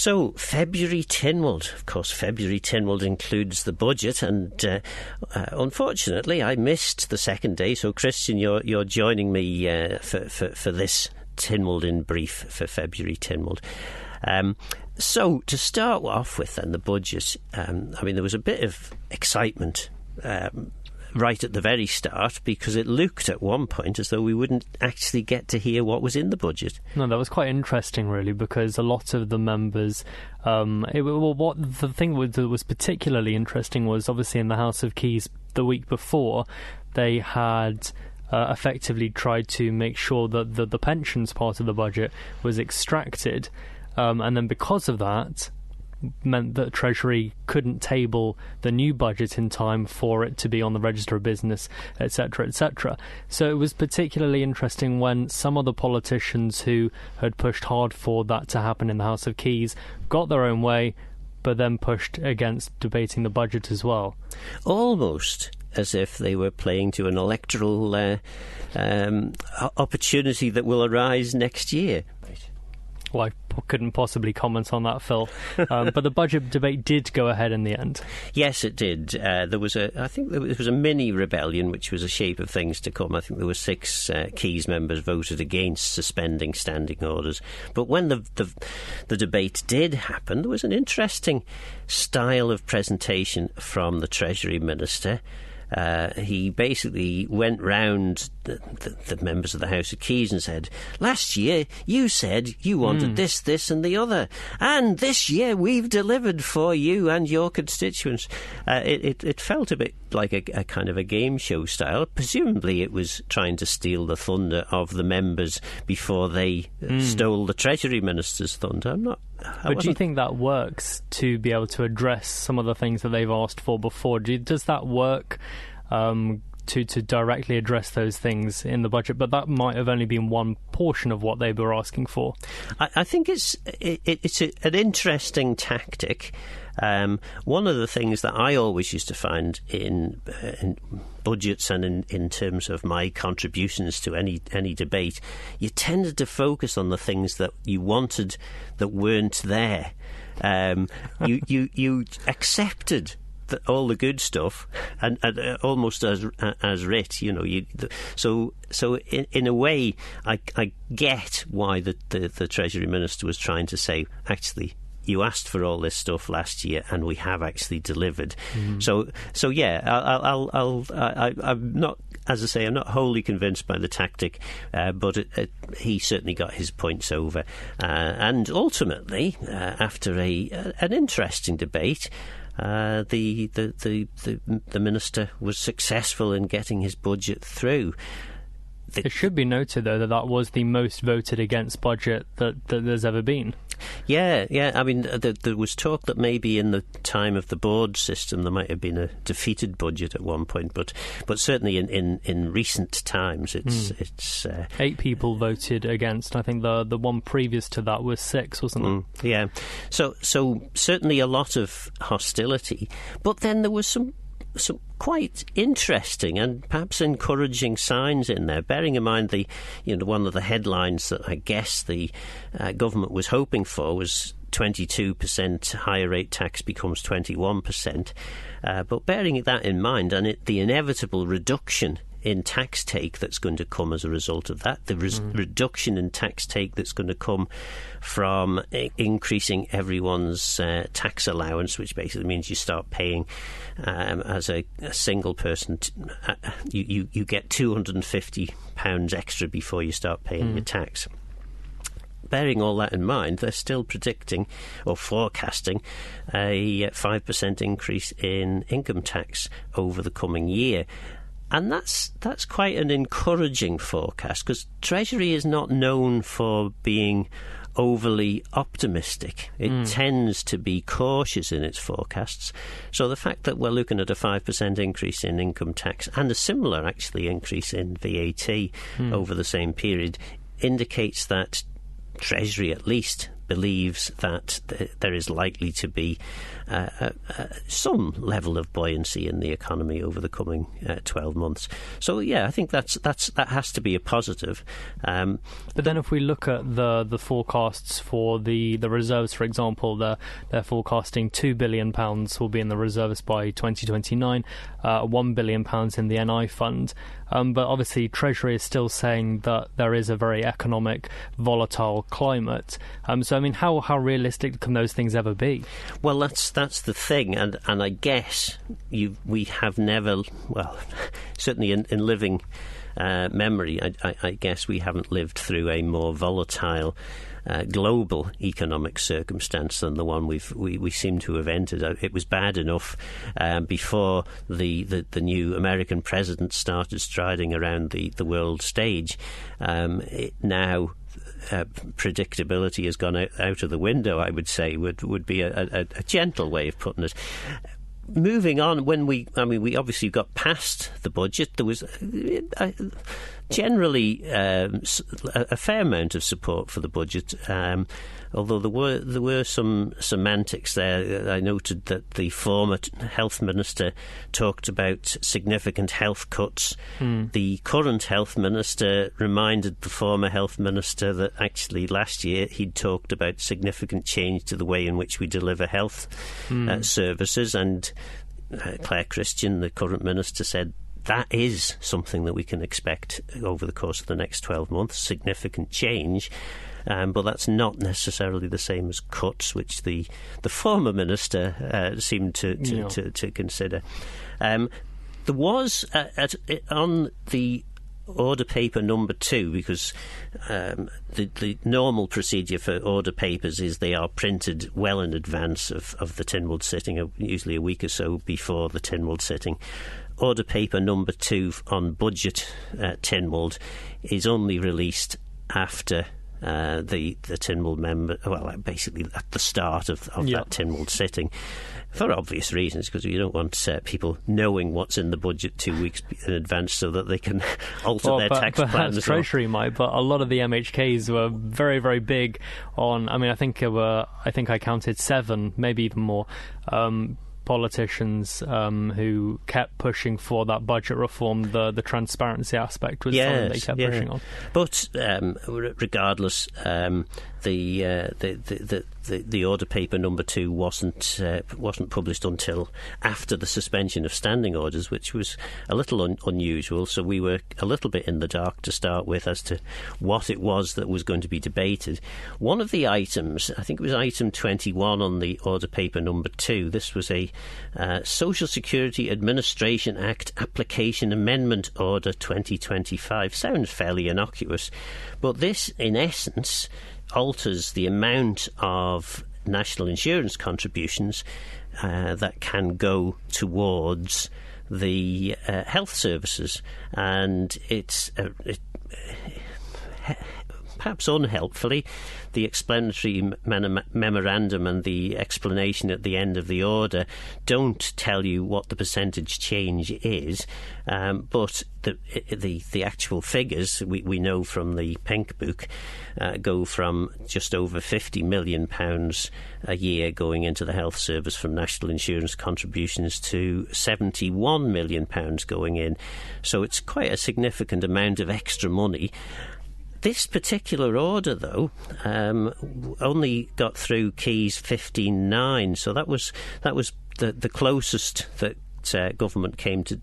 So, February Tynwald. Of course, February Tynwald includes the budget, and unfortunately, I missed the second day. So, Christian, you're joining me for this Tynwald in brief for February Tynwald. So, to start off with, then, the budget. There was a bit of excitement right at the very start, because it looked at one point as though we wouldn't actually get to hear what was in the budget. No, that was quite interesting, really, because a lot of the members... the thing that was particularly interesting was, obviously, in the House of Keys the week before, they had... effectively tried to make sure that the pensions part of the budget was extracted, and then because of that meant that Treasury couldn't table the new budget in time for it to be on the Register of Business, etc., etc. So it was particularly interesting when some of the politicians who had pushed hard for that to happen in the House of Keys got their own way, but then pushed against debating the budget as well. Almost as if they were playing to an electoral opportunity that will arise next year. Well, I couldn't possibly comment on that, Phil. But the budget debate did go ahead in the end. Yes, it did. I think there was a mini rebellion, which was a shape of things to come. I think there were 6 Keys members voted against suspending standing orders. But when the debate did happen, there was an interesting style of presentation from the Treasury Minister. He basically went round the members of the House of Keys and said, last year you said you wanted this and the other, and this year we've delivered for you and your constituents. It felt a bit like a kind of a game show style. Presumably it was trying to steal the thunder of the members before they stole the Treasury Minister's thunder. But do you think that works to be able to address some of the things that they've asked for before? Does that work to directly address those things in the budget? But that might have only been one portion of what they were asking for. I think it's an interesting tactic. One of the things that I always used to find in budgets and in terms of my contributions to any debate, you tended to focus on the things that you wanted that weren't there. You accepted all the good stuff and almost as writ, so in a way I get why the Treasury Minister was trying to say, actually, you asked for all this stuff last year, and we have actually delivered. So yeah, I'm not, as I say, I'm not wholly convinced by the tactic, but he certainly got his points over, and ultimately, after an interesting debate, the minister was successful in getting his budget through. It should be noted, though, that was the most voted against budget that there's ever been. Yeah. I mean, there was talk that maybe in the time of the board system there might have been a defeated budget at one point, but certainly in recent times it's 8 people voted against. I think the one previous to that was 6, wasn't it? Yeah. So certainly a lot of hostility, but then there was some quite interesting and perhaps encouraging signs in there, bearing in mind one of the headlines that I guess the government was hoping for was 22% higher rate tax becomes 21%, but bearing that in mind and the inevitable reduction in tax take that's going to come as a result of that, the reduction in tax take that's going to come from increasing everyone's tax allowance, which basically means you start paying as a single person, you get £250 extra before you start paying your tax. Bearing all that in mind, they're still predicting or forecasting a 5% increase in income tax over the coming year. And that's quite an encouraging forecast, because Treasury is not known for being overly optimistic. It tends to be cautious in its forecasts. So the fact that we're looking at a 5% increase in income tax and a similar, actually, increase in VAT over the same period indicates that Treasury, at least, believes that there is likely to be some level of buoyancy in the economy over the coming 12 months. So, yeah, I think that has to be a positive. But then if we look at the forecasts for the reserves, for example, they're forecasting £2 billion will be in the reserves by 2029, £1 billion in the NI fund. But obviously Treasury is still saying that there is a very economic, volatile climate. So, I mean, how realistic can those things ever be? Well, that's the thing, and I guess we have never, well, certainly in living memory, I guess we haven't lived through a more volatile global economic circumstance than the one we seem to have entered. It was bad enough before the new American president started striding around the world stage. Now predictability has gone out of the window, I would say, would be a gentle way of putting it. Moving on, we obviously got past the budget. There was generally a fair amount of support for the budget, although there were some semantics there. I noted that the former health minister talked about significant health cuts. The current health minister reminded the former health minister that actually last year he'd talked about significant change to the way in which we deliver health services, and Claire Christian, the current minister, said that is something that we can expect over the course of the next 12 months, significant change. But that's not necessarily the same as cuts, which the former minister seemed to consider. There was, on the order paper number 2, because the normal procedure for order papers is they are printed well in advance of the Tynwald sitting, usually a week or so before the Tynwald sitting. Order paper number 2 on budget Tynwald is only released after the Tynwald member, well, basically at the start of that Tynwald sitting, for obvious reasons, because you don't want people knowing what's in the budget 2 weeks in advance so that they can alter their tax plans. Perhaps Treasury might, but a lot of the MHKs were very, very big on. I mean, I think I counted 7, maybe even more. Politicians who kept pushing for that budget reform. The transparency aspect was something they kept pushing on. But regardless, the order paper number 2 wasn't published until after the suspension of standing orders, which was a little unusual. So we were a little bit in the dark to start with as to what it was that was going to be debated. One of the items, I think it was item 21 on the order paper number 2. This was a Social Security Administration Act Application Amendment Order 2025. Sounds fairly innocuous, but this, in essence, alters the amount of national insurance contributions that can go towards the health services, and it's perhaps unhelpfully, the explanatory memorandum and the explanation at the end of the order don't tell you what the percentage change is, but the actual figures we know from the Pink Book go from just over £50 million a year going into the health service from national insurance contributions to £71 million going in. So it's quite a significant amount of extra money. This particular order, though, only got through Keys 15-9, so that was the closest that government came to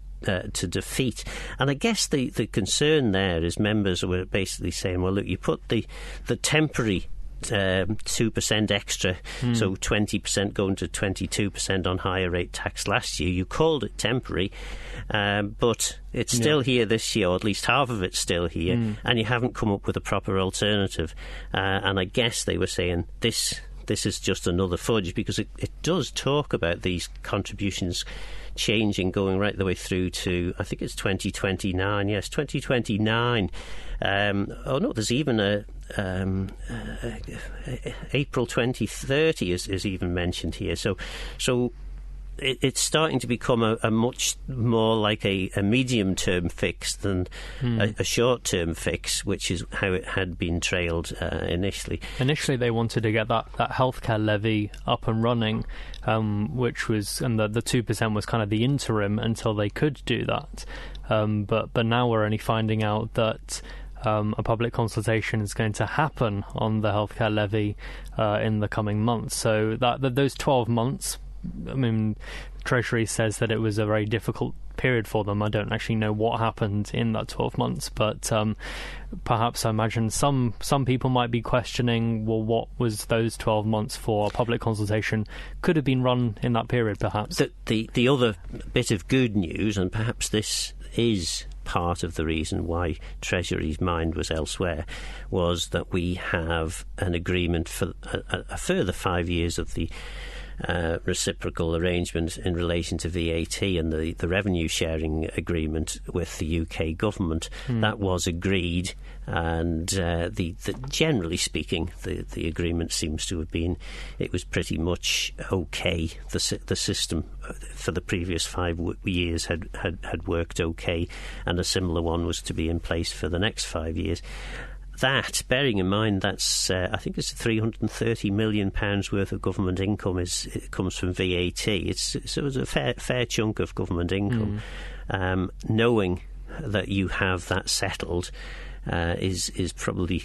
defeat. And I guess the concern there is members were basically saying, well, look, you put the temporary 2% extra, so 20% going to 22% on higher rate tax last year. You called it temporary, but it's still here this year, or at least half of it's still here, and you haven't come up with a proper alternative. And I guess they were saying this is just another fudge, because it does talk about these contributions changing, going right the way through to, I think it's 2029. Yes, 2029. There's even a April 2030 is even mentioned here. So it's starting to become a much more like a medium-term fix than a short-term fix, which is how it had been trailed initially. Initially, they wanted to get that healthcare levy up and running, which was, and the 2% was kind of the interim until they could do that. But now we're only finding out that a public consultation is going to happen on the healthcare levy in the coming months. So that those 12 months, I mean, Treasury says that it was a very difficult period for them. I don't actually know what happened in that 12 months, but perhaps I imagine some people might be questioning, well, what was those 12 months for? A public consultation could have been run in that period, perhaps. The other bit of good news, and perhaps this is part of the reason why Treasury's mind was elsewhere, was that we have an agreement for a further 5 years of the reciprocal arrangement in relation to VAT and the revenue sharing agreement with the UK government. That was agreed, and generally speaking, the agreement seems to have been, it was pretty much okay. The system for the previous 5 years had worked okay, and a similar one was to be in place for the next 5 years. That, bearing in mind, that's I think it's £330 million worth of government income comes from VAT. It was a fair chunk of government income. Knowing that you have that settled is probably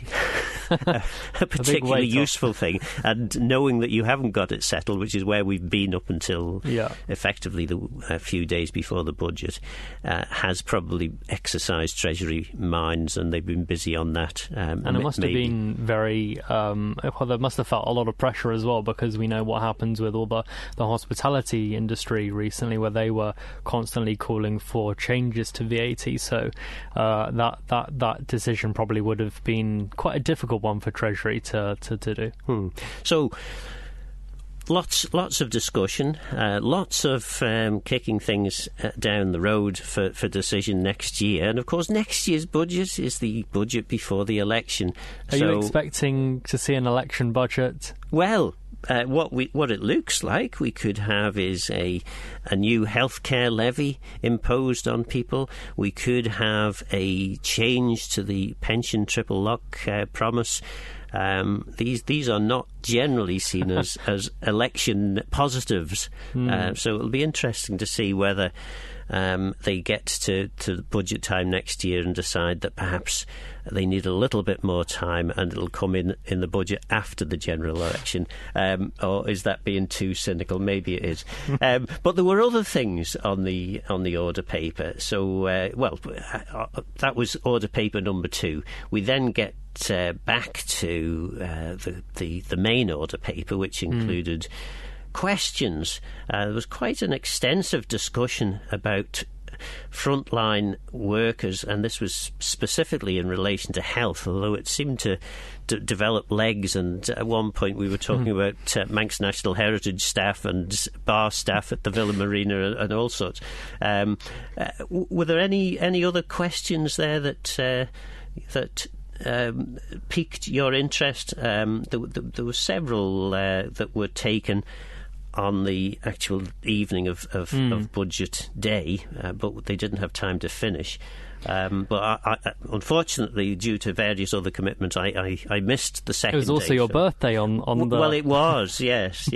a particularly useful thing, and knowing that you haven't got it settled, which is where we've been up until effectively a few days before the budget, has probably exercised Treasury minds, and they've been busy on that. And it must have been very they must have felt a lot of pressure as well, because we know what happens with all the hospitality industry recently, where they were constantly calling for changes to VAT. So that decision probably would have been quite a difficult one for Treasury to do. So lots of discussion, lots of kicking things down the road for decision next year. And of course, next year's budget is the budget before the election. Are you expecting to see an election budget? Well, what it looks like we could have is a new healthcare levy imposed on people. We could have a change to the pension triple lock promise. These are not generally seen as election positives. So it'll be interesting to see whether they get to budget time next year and decide that perhaps they need a little bit more time and it'll come in the budget after the general election. Or is that being too cynical? Maybe it is. But there were other things on the order paper. So, that was order paper number 2. We then get back to the main order paper, which included questions. There was quite an extensive discussion about frontline workers, and this was specifically in relation to health, although it seemed to develop legs, and at one point we were talking about Manx National Heritage staff and bar staff at the Villa Marina and all sorts. Were there any other questions there that piqued your interest? There were several that were taken on the actual evening of budget day, but they didn't have time to finish. But I, unfortunately, due to various other commitments, I missed the second day. It was also your birthday on the... Well, it was, yes,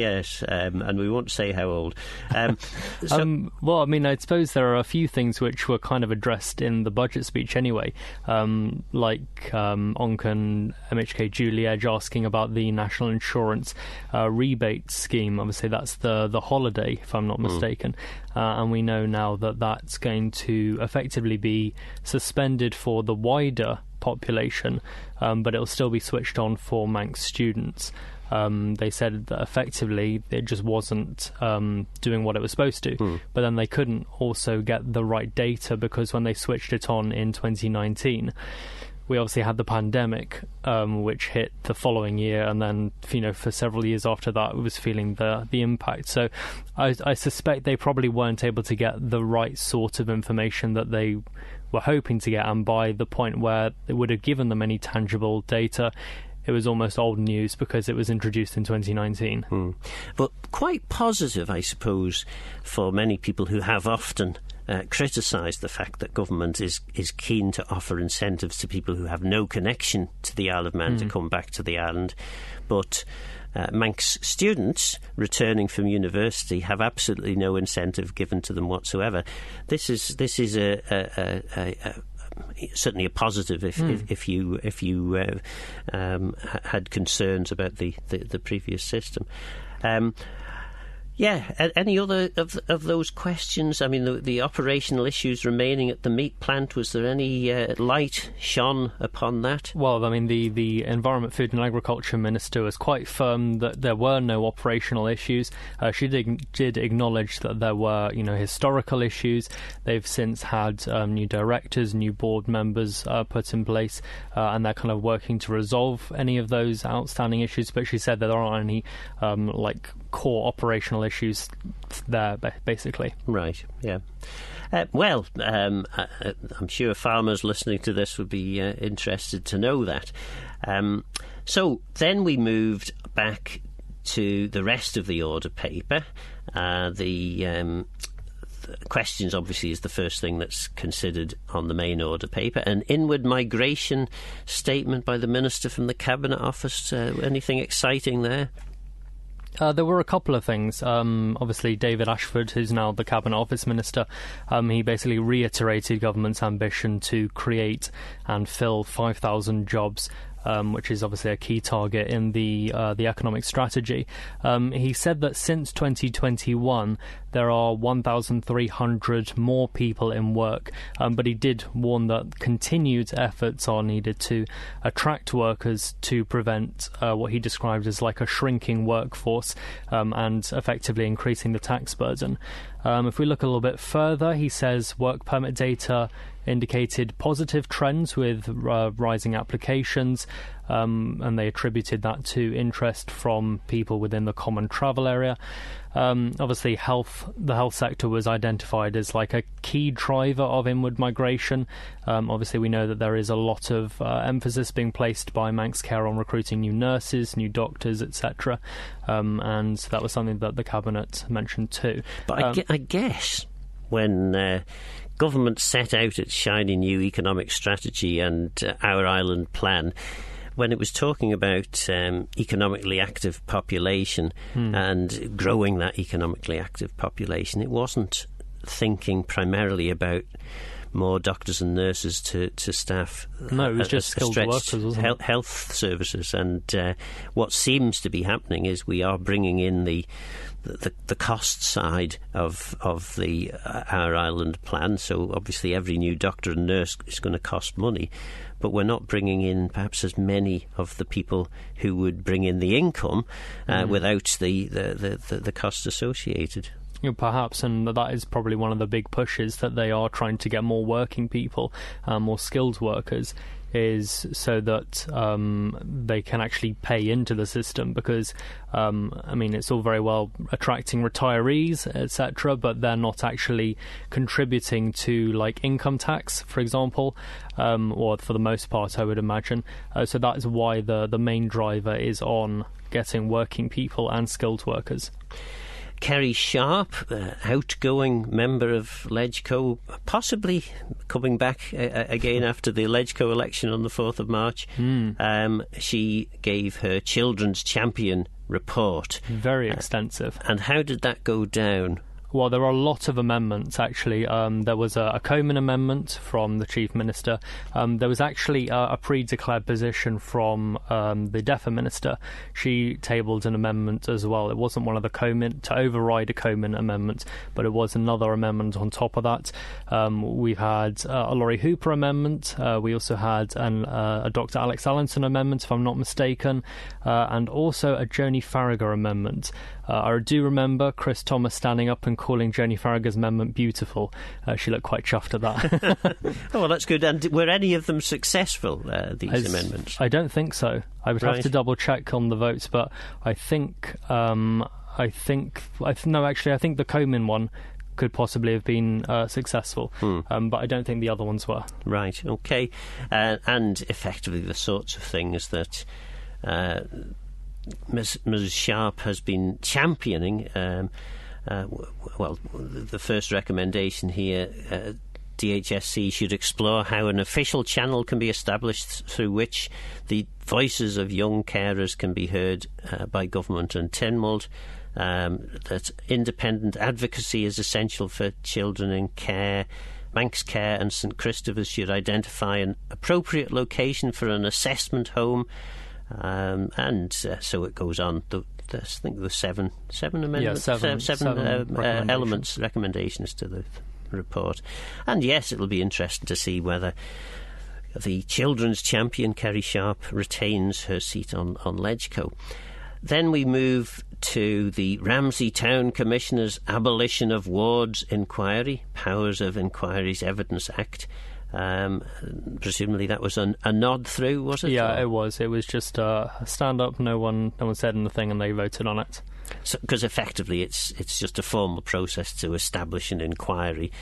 and we won't say how old. Well, I mean, I suppose there are a few things which were kind of addressed in the budget speech anyway, like Onken MHK Julie Edge asking about the national insurance rebate scheme. Obviously, that's the holiday, if I'm not mistaken. And we know now that that's going to effectively be suspended for the wider population, but it'll still be switched on for Manx students. They said that effectively it just wasn't doing what it was supposed to, but then they couldn't also get the right data, because when they switched it on in 2019, we obviously had the pandemic, which hit the following year, and then for several years after that, it was feeling the impact. So I suspect they probably weren't able to get the right sort of information that they were hoping to get, and by the point where it would have given them any tangible data, it was almost old news because it was introduced in 2019. But quite positive, I suppose, for many people who have often criticised the fact that government is keen to offer incentives to people who have no connection to the Isle of Man to come back to the island. But Manx students returning from university have absolutely no incentive given to them whatsoever. This is certainly a positive if you had concerns about the previous system. Any other of those questions? I mean, the operational issues remaining at the meat plant, was there any light shone upon that? Well, I mean, the Environment, Food and Agriculture Minister was quite firm that there were no operational issues. She did acknowledge that there were, historical issues. They've since had new directors, new board members put in place, and they're kind of working to resolve any of those outstanding issues. But she said that there aren't any, core operational issues there, basically. Right, yeah. I'm sure farmers listening to this would be interested to know that. So then we moved back to the rest of the order paper. The questions, obviously, is the first thing that's considered on the main order paper. An inward migration statement by the Minister from the Cabinet Office. Anything exciting there? There were a couple of things. Obviously, David Ashford, who's now the Cabinet Office Minister, he basically reiterated government's ambition to create and fill 5,000 jobs, which is obviously a key target in the economic strategy. He said that since 2021 there are 1,300 more people in work, but he did warn that continued efforts are needed to attract workers to prevent what he described as like a shrinking workforce and effectively increasing the tax burden. If we look a little bit further, he says work permit data indicated positive trends with rising applications, and they attributed that to interest from people within the common travel area. Obviously, the health sector was identified as like a key driver of inward migration. Obviously, we know that there is a lot of emphasis being placed by Manx Care on recruiting new nurses, new doctors, etc. And that was something that the Cabinet mentioned too. But I guess when government set out its shiny new economic strategy and Our Island plan, when it was talking about economically active population and growing that economically active population, it wasn't thinking primarily about more doctors and nurses to staff. No, it was just skilled workers, wasn't it? Health services. And what seems to be happening is we are bringing in the cost side of the Our Island plan. So obviously every new doctor and nurse is going to cost money, but we're not bringing in perhaps as many of the people who would bring in the income without the costs associated. Perhaps, and that is probably one of the big pushes, that they are trying to get more working people, more skilled workers, is so that they can actually pay into the system, because it's all very well attracting retirees, etc., but they're not actually contributing to like income tax, for example, or for the most part, I would imagine. So that is why the main driver is on getting working people and skilled workers. Kerry Sharp, outgoing member of LegCo, possibly coming back again after the LegCo election on the 4th of March. She gave her Children's Champion report. Very extensive. And how did that go down? Well, there are a lot of amendments, actually. There was a Coman amendment from the Chief Minister. There was actually a pre-declared position from the DEFA Minister. She tabled an amendment as well. It wasn't one of the Coman, to override a Coman amendment, but it was another amendment on top of that. We've had a Laurie Hooper amendment. We also had a Dr. Alex Allenson amendment, if I'm not mistaken, and also a Joni Farragher amendment. I do remember Chris Thomas standing up and calling Joni Farragher's amendment beautiful. She looked quite chuffed at that. Oh, well, that's good. And were any of them successful, these amendments? I don't think so. I would have to double check on the votes, but I think the Coman one could possibly have been successful, but I don't think the other ones were. Right, okay. And effectively the sorts of things that Ms. Sharp has been championing. The first recommendation here, DHSC should explore how an official channel can be established through which the voices of young carers can be heard by government and Tynwald. That independent advocacy is essential for children in care. Manx Care and St Christopher's should identify an appropriate location for an assessment home. So it goes on. I think the seven amendments, recommendations to the report. And yes, it'll be interesting to see whether the children's champion Kerry Sharp retains her seat on Ledgeco. Then we move to the Ramsey Town Commissioner's Abolition of Wards Inquiry, Powers of Inquiries Evidence Act. Presumably that was a nod through, was it? Yeah, it was. It was just a stand up. No one said anything, and they voted on it. Because effectively, it's just a formal process to establish an inquiry.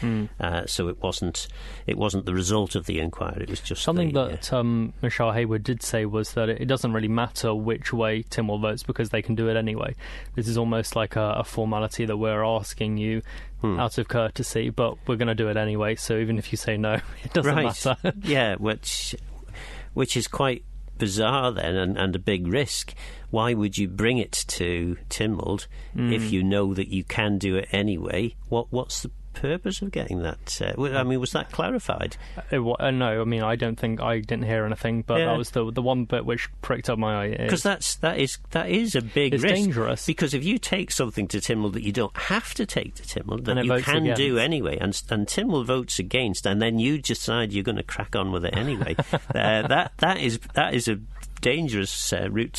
So it wasn't the result of the inquiry. It was just something that Michelle Hayward did say was that it doesn't really matter which way Tynwald votes because they can do it anyway. This is almost like a formality that we're asking you out of courtesy, but we're going to do it anyway. So even if you say no, it doesn't matter. Yeah, which is quite bizarre then, and a big risk. Why would you bring it to Tynwald if you know that you can do it anyway? What's the purpose of getting that? Was that clarified? No, I didn't hear anything, but that was the one bit which pricked up my eye. Because that is a big risk. It's dangerous. Because if you take something to Tynwald that you don't have to take to Tynwald, that you can do anyway, and Tynwald votes against, and then you decide you're going to crack on with it anyway, that is a dangerous route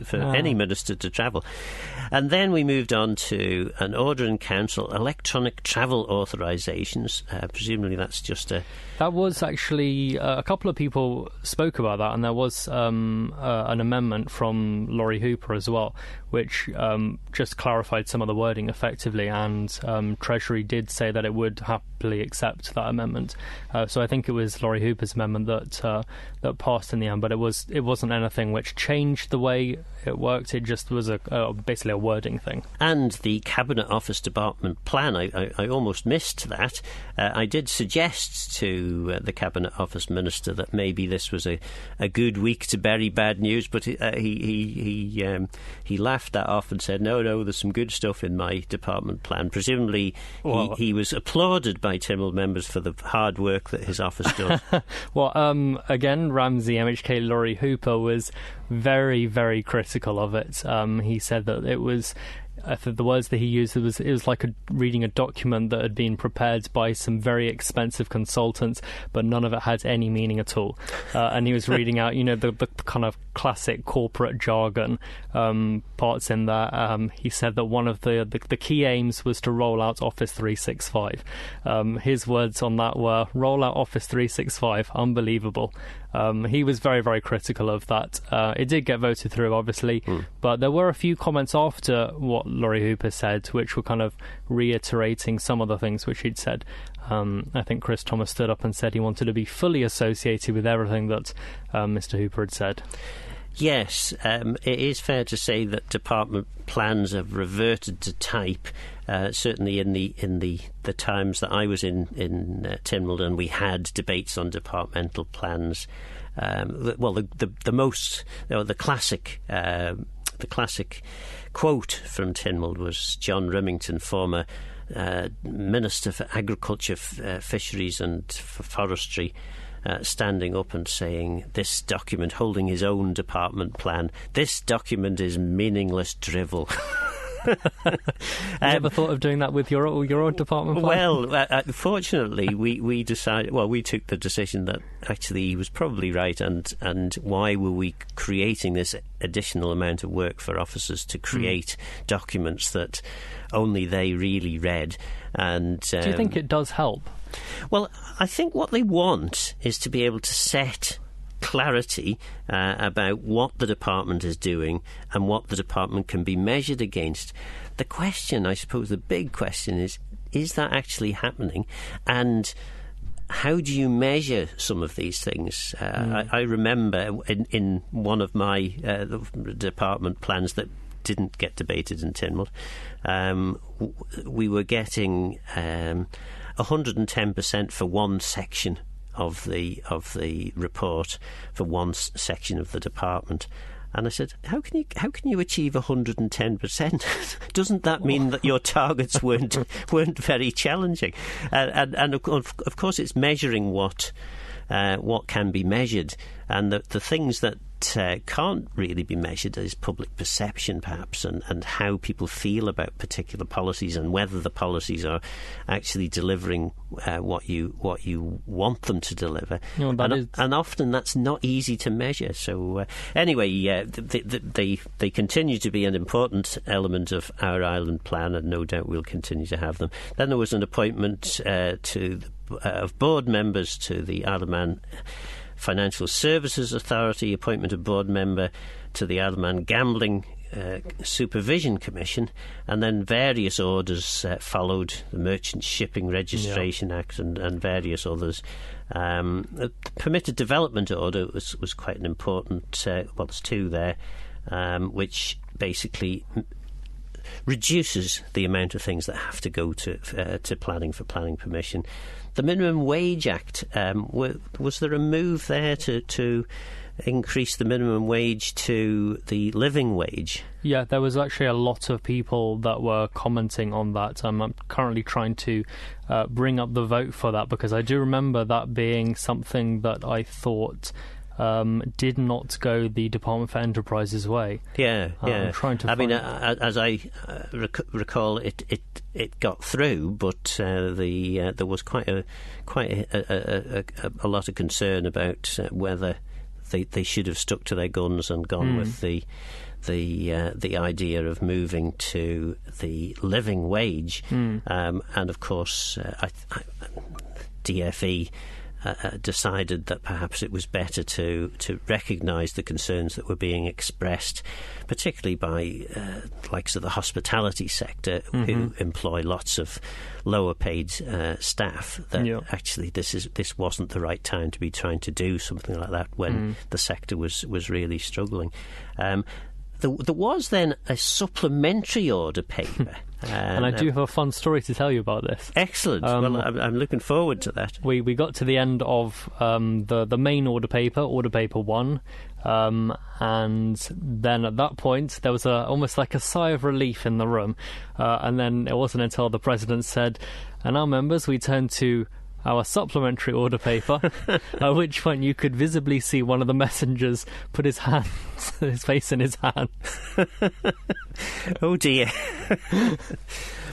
for any minister to travel. And then we moved on to an order in council, electronic travel authorisations. Presumably that's just a... That was actually... a couple of people spoke about that, and there was an amendment from Laurie Hooper as well, which just clarified some of the wording effectively, and Treasury did say that it would happily accept that amendment. So I think it was Laurie Hooper's amendment that passed in the end, but it wasn't anything which changed the way it worked. It just was basically a wording thing. And the Cabinet Office Department plan, I almost missed that. I did suggest to the Cabinet Office Minister that maybe this was a good week to bury bad news, but he laughed that off and said, no, there's some good stuff in my department plan. Presumably he was applauded by Tynwald members for the hard work that his office does. Well, again, Ramsey MHK Laurie Hooper was very, very critical of it. He said that it was... the words that he used, it was like reading a document that had been prepared by some very expensive consultants, but none of it had any meaning at all. And he was reading out, the kind of classic corporate jargon parts in there. He said that one of the key aims was to roll out Office 365. His words on that were, roll out Office 365, unbelievable. He was very, very critical of that. It did get voted through, obviously, but there were a few comments after what Laurie Hooper said, which were kind of reiterating some of the things which he'd said. I think Chris Thomas stood up and said he wanted to be fully associated with everything that Mr. Hooper had said. Yes, it is fair to say that department plans have reverted to type. Certainly in the times that I was in Tynwald, and we had debates on departmental plans. The classic quote from Tynwald was John Remington, former Minister for Agriculture, Fisheries and Forestry, standing up and saying, this document, holding his own department plan, this document is meaningless drivel. Have you ever thought of doing that with your own department plan? Well, fortunately, we decided. Well, we took the decision that actually he was probably right, and why were we creating this additional amount of work for officers to create documents that only they really read? And do you think it does help? Well, I think what they want is to be able to set clarity about what the department is doing and what the department can be measured against. The question, I suppose, the big question is that actually happening? And how do you measure some of these things? I remember in one of my department plans that didn't get debated in Tynwald, we were getting 110% for one section of the report, for one section of the department. And I said, how can you achieve 110%? Doesn't that mean that your targets weren't very challenging? And of course, it's measuring what can be measured, and the things that can't really be measured is public perception, perhaps, and how people feel about particular policies, and whether the policies are actually delivering what you want them to deliver. And often that's not easy to measure. So anyway, they continue to be an important element of our island plan, and no doubt we'll continue to have them. Then there was an appointment of board members to the Isle of Man Financial Services Authority, appointment of board member to the Isle of Man Gambling Supervision Commission, and then various orders followed, the Merchant Shipping Registration Act and various others. The Permitted Development Order was quite an important, there's two there, which basically reduces the amount of things that have to go to planning for planning permission. The Minimum Wage Act, was there a move there to increase the minimum wage to the living wage? Yeah, there was actually a lot of people that were commenting on that. I'm currently trying to bring up the vote for that, because I do remember that being something that I thought did not go the Department for Enterprise's way. Yeah. I'm trying to as I recall, it got through, but there was quite a lot of concern about whether they should have stuck to their guns and gone with the idea of moving to the living wage. And of course, DFE decided that perhaps it was better to recognise the concerns that were being expressed, particularly by likes of the hospitality sector, who employ lots of lower paid staff, that actually this wasn't the right time to be trying to do something like that when the sector was really struggling. There was then a supplementary order paper. And I do have a fun story to tell you about this. Excellent. Well, I'm looking forward to that. We got to the end of the main order paper 1, and then at that point there was almost like a sigh of relief in the room, and then it wasn't until the President said, "And now, members, we turn to our supplementary order paper," at which point you could visibly see one of the messengers put his face in his hand. Oh dear.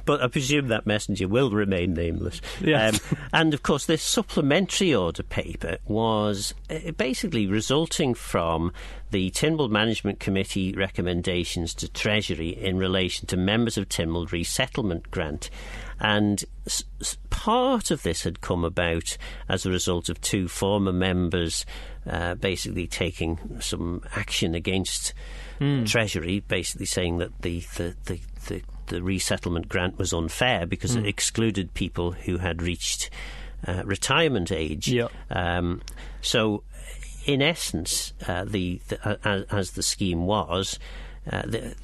But I presume that messenger will remain nameless. Yes. And of course this supplementary order paper was basically resulting from the Tynwald Management Committee recommendations to Treasury in relation to members of Tynwald Resettlement Grant. And part of this had come about as a result of two former members basically taking some action against Treasury, basically saying that the resettlement grant was unfair because it excluded people who had reached retirement age. So, in essence, as the scheme was,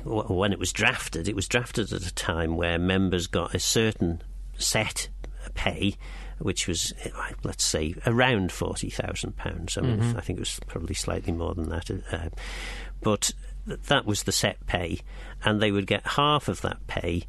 when it was drafted at a time where members got a certain set pay, which was, let's say, around £40,000. I mean, I think it was probably slightly more than that. But that was the set pay, and they would get half of that pay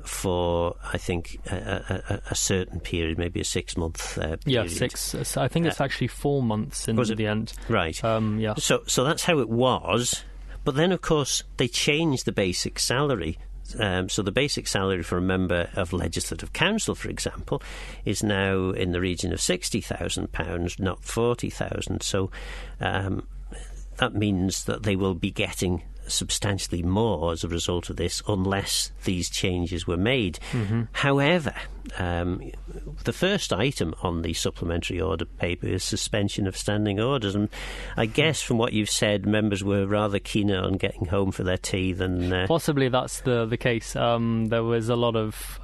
for, I think, a certain period, maybe a 6-month period. Yeah, 6. I think it's actually 4 months in the end. Right. Yeah. So that's how it was. But then, of course, they changed the basic salary. So the basic salary for a member of Legislative Council, for example, is now in the region of £60,000, not £40,000. So that means that they will be getting substantially more as a result of this unless these changes were made. However, the first item on the supplementary order paper is suspension of standing orders, and I guess from what you've said, members were rather keener on getting home for their tea than... Possibly that's the case. There was a lot of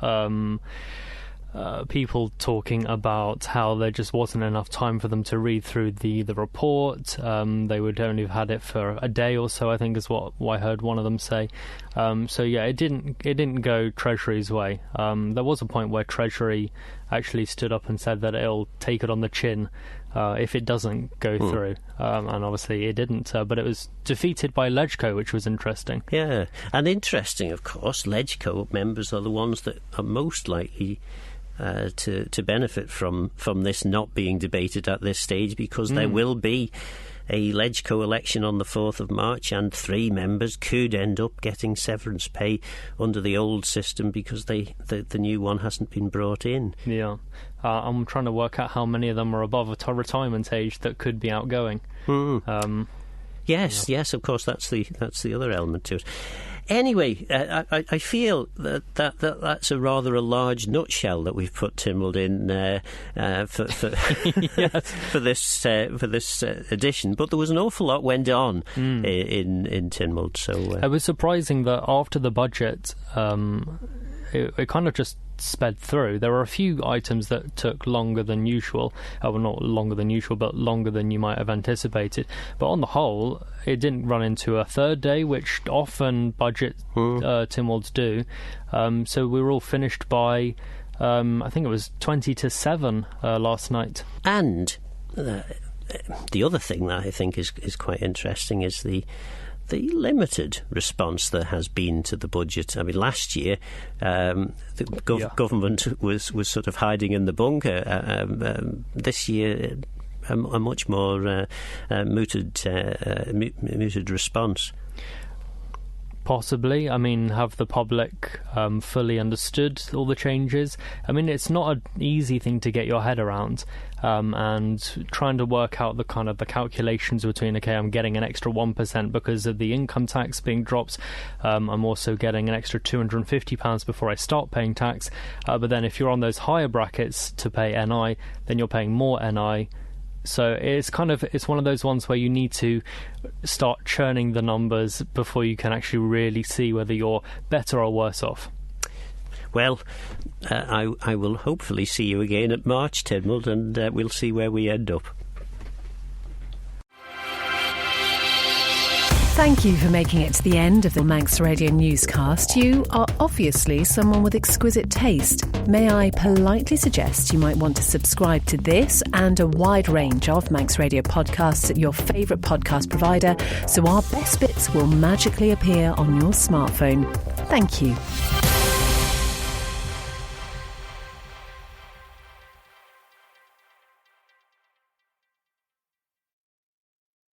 people talking about how there just wasn't enough time for them to read through the report. They would only have had it for a day or so, I think, is what I heard one of them say. So yeah, it didn't go Treasury's way. There was a point where Treasury actually stood up and said that it'll take it on the chin if it doesn't go through, and obviously it didn't, but it was defeated by Legco, which was interesting. Yeah, and interesting, of course, Legco members are the ones that are most likely to benefit from this not being debated at this stage, because there will be a Legco election on the 4th of March, and 3 members could end up getting severance pay under the old system because the new one hasn't been brought in. Yeah. I'm trying to work out how many of them are above a retirement age that could be outgoing. Yes, of course, that's the other element to it. Anyway, I feel that's a rather a large nutshell that we've put Tynwald in for this edition. But there was an awful lot went on in Tynwald. So it was surprising that after the budget, it kind of just sped through. There were a few items that took longer than usual. Well, not longer than usual, but longer than you might have anticipated. But on the whole, it didn't run into a third day, which often budget Tynwalds do. So we were all finished by, I think it was 20 to 7 last night. And the other thing that I think is quite interesting is the limited response there has been to the budget. I mean, last year the government was sort of hiding in the bunker. This year, a much more mooted response. Possibly. I mean, have the public fully understood all the changes? I mean, it's not an easy thing to get your head around, and trying to work out the kind of the calculations between, okay, I'm getting an extra 1% because of the income tax being dropped. I'm also getting an extra £250 before I start paying tax. But then if you're on those higher brackets to pay NI, then you're paying more NI. So it's one of those ones where you need to start churning the numbers before you can actually really see whether you're better or worse off. Well, I will hopefully see you again at March, Tynwald, and we'll see where we end up. Thank you for making it to the end of the Manx Radio newscast. You are obviously someone with exquisite taste. May I politely suggest you might want to subscribe to this and a wide range of Manx Radio podcasts at your favourite podcast provider, so our best bits will magically appear on your smartphone. Thank you.